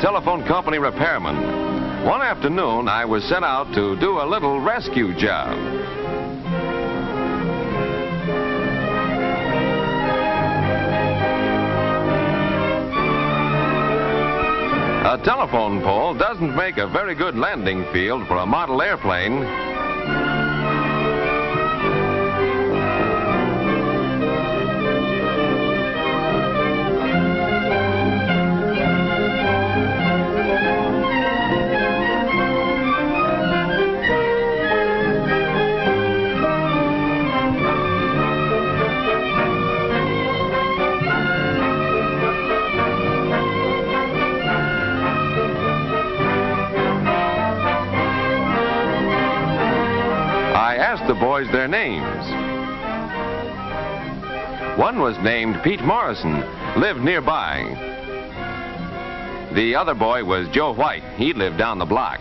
telephone company repairman. One afternoon, I was sent out to do a little rescue job. A telephone pole doesn't make a very good landing field for a model airplane. The boys their names. One was named Pete Morrison, lived nearby. The other boy was Joe White. He lived down the block.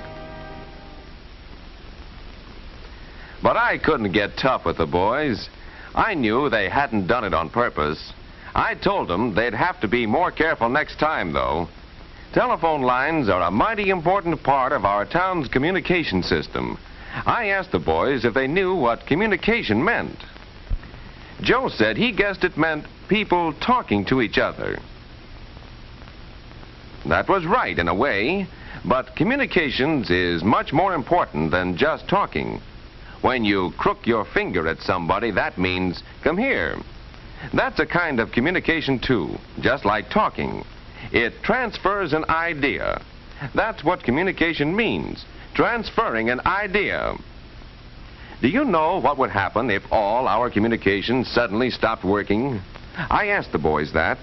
But I couldn't get tough with the boys. I knew they hadn't done it on purpose. I told them they'd have to be more careful next time, though. Telephone lines are a mighty important part of our town's communication system. I asked the boys if they knew what communication meant. Joe said he guessed it meant people talking to each other. That was right in a way, but communications is much more important than just talking. When you crook your finger at somebody, that means, come here. That's a kind of communication too, just like talking. It transfers an idea. That's what communication means. Transferring an idea. Do you know what would happen if all our communications suddenly stopped working? I asked the boys that.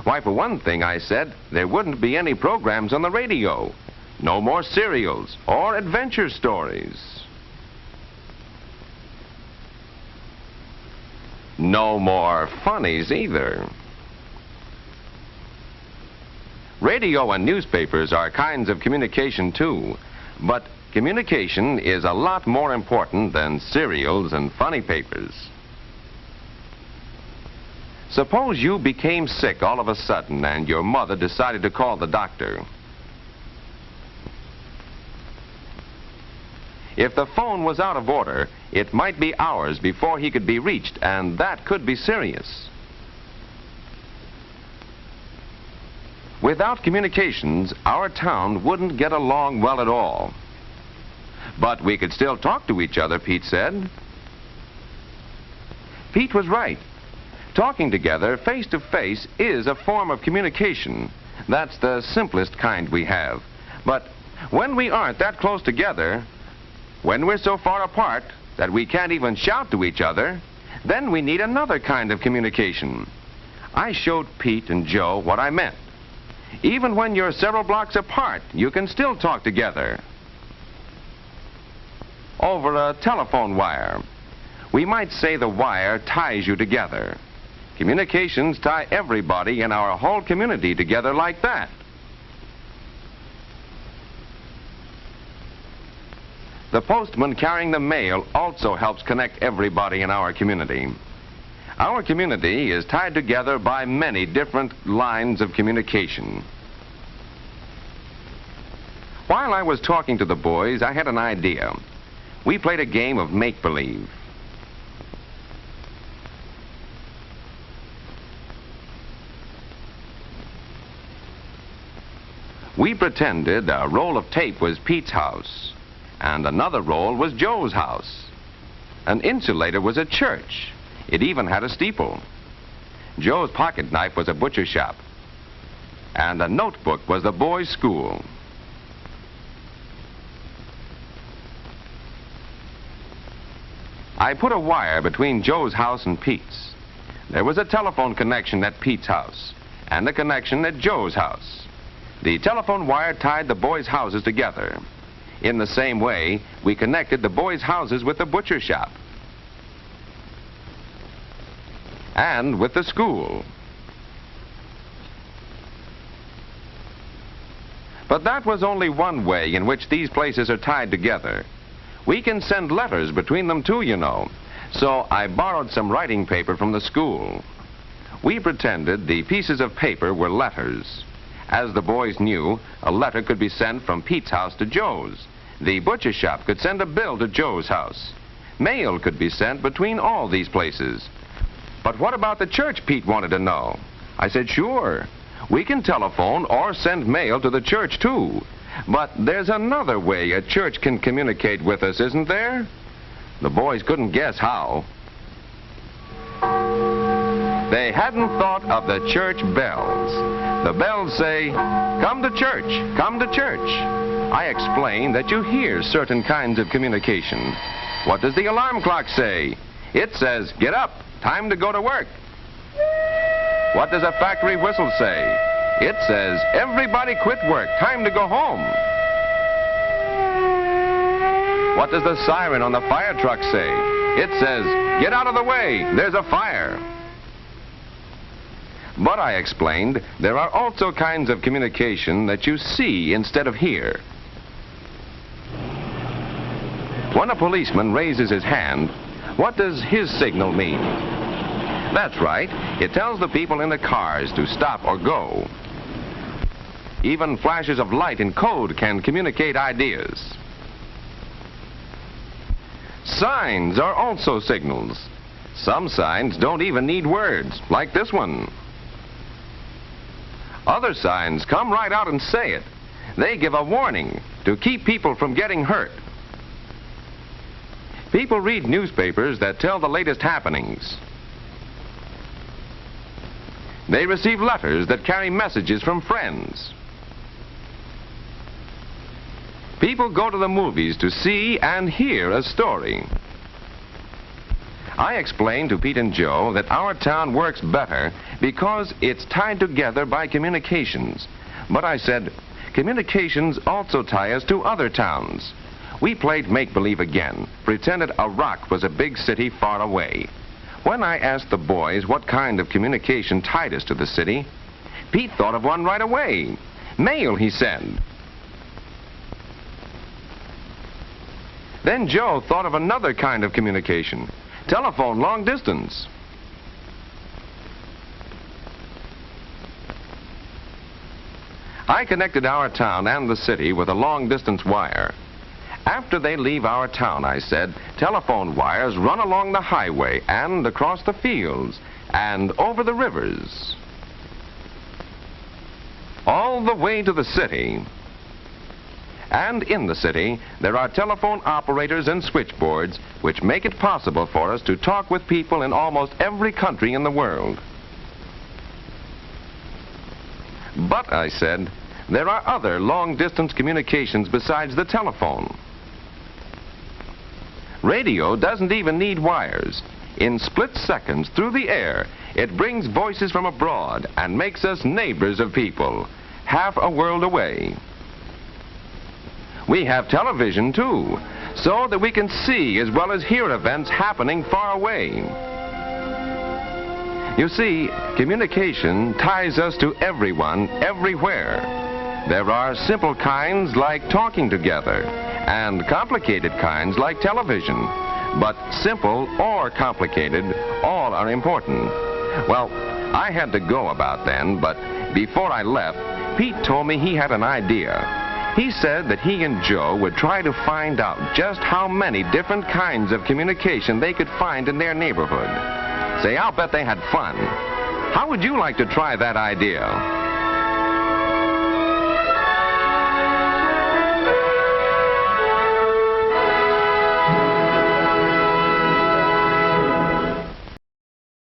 Why, for one thing, I said, there wouldn't be any programs on the radio. No more serials or adventure stories. No more funnies either. Radio and newspapers are kinds of communication too. But communication is a lot more important than serials and funny papers. Suppose you became sick all of a sudden and your mother decided to call the doctor. If the phone was out of order, it might be hours before he could be reached, and that could be serious. Without communications, our town wouldn't get along well at all. But we could still talk to each other, Pete said. Pete was right. Talking together face to face is a form of communication. That's the simplest kind we have. But when we aren't that close together, when we're so far apart that we can't even shout to each other, then we need another kind of communication. I showed Pete and Joe what I meant. Even when you're several blocks apart, you can still talk together. Over a telephone wire. We might say the wire ties you together. Communications tie everybody in our whole community together like that. The postman carrying the mail also helps connect everybody in our community. Our community is tied together by many different lines of communication. While I was talking to the boys, I had an idea. We played a game of make-believe. We pretended a roll of tape was Pete's house, and another roll was Joe's house. An insulator was a church. It even had a steeple. Joe's pocket knife was a butcher shop, and a notebook was the boys' school. I put a wire between Joe's house and Pete's. There was a telephone connection at Pete's house, and a connection at Joe's house. The telephone wire tied the boys' houses together. In the same way, we connected the boys' houses with the butcher shop and with the school. But that was only one way in which these places are tied together. We can send letters between them too, you know. So I borrowed some writing paper from the school. We pretended the pieces of paper were letters, As the boys knew, a letter could be sent from Pete's house to Joe's. The butcher shop could send a bill to Joe's house. Mail could be sent between all these places. But what about the church, Pete wanted to know. I said, sure. We can telephone or send mail to the church, too. But there's another way a church can communicate with us, isn't there? The boys couldn't guess how. They hadn't thought of the church bells. The bells say, "Come to church, come to church." I explained that you hear certain kinds of communication. What does the alarm clock say? It says, "Get up, time to go to work." What does a factory whistle say? It says, "Everybody quit work, time to go home." What does the siren on the fire truck say? It says, "Get out of the way, there's a fire." But I explained, there are also kinds of communication that you see instead of hear. When a policeman raises his hand, what does his signal mean? That's right, it tells the people in the cars to stop or go. Even flashes of light in code can communicate ideas. Signs are also signals. Some signs don't even need words, like this one. Other signs come right out and say it. They give a warning to keep people from getting hurt. People read newspapers that tell the latest happenings. They receive letters that carry messages from friends. People go to the movies to see and hear a story. I explained to Pete and Joe that our town works better because it's tied together by communications. But I said, communications also tie us to other towns. We played make-believe again, pretended a rock was a big city far away. When I asked the boys what kind of communication tied us to the city, Pete thought of one right away. Mail, he said. Then Joe thought of another kind of communication. Telephone long distance. I connected our town and the city with a long-distance wire. After they leave our town, I said, telephone wires run along the highway and across the fields and over the rivers, all the way to the city. And in the city, there are telephone operators and switchboards which make it possible for us to talk with people in almost every country in the world. But, I said, there are other long-distance communications besides the telephone. Radio doesn't even need wires. In split seconds, through the air, it brings voices from abroad and makes us neighbors of people, half a world away. We have television, too, so that we can see as well as hear events happening far away. You see, communication ties us to everyone, everywhere. There are simple kinds like talking together, and complicated kinds like television. But simple or complicated, all are important. Well, I had to go about then, but before I left, Pete told me he had an idea. He said that he and Joe would try to find out just how many different kinds of communication they could find in their neighborhood. Say, I'll bet they had fun. How would you like to try that idea?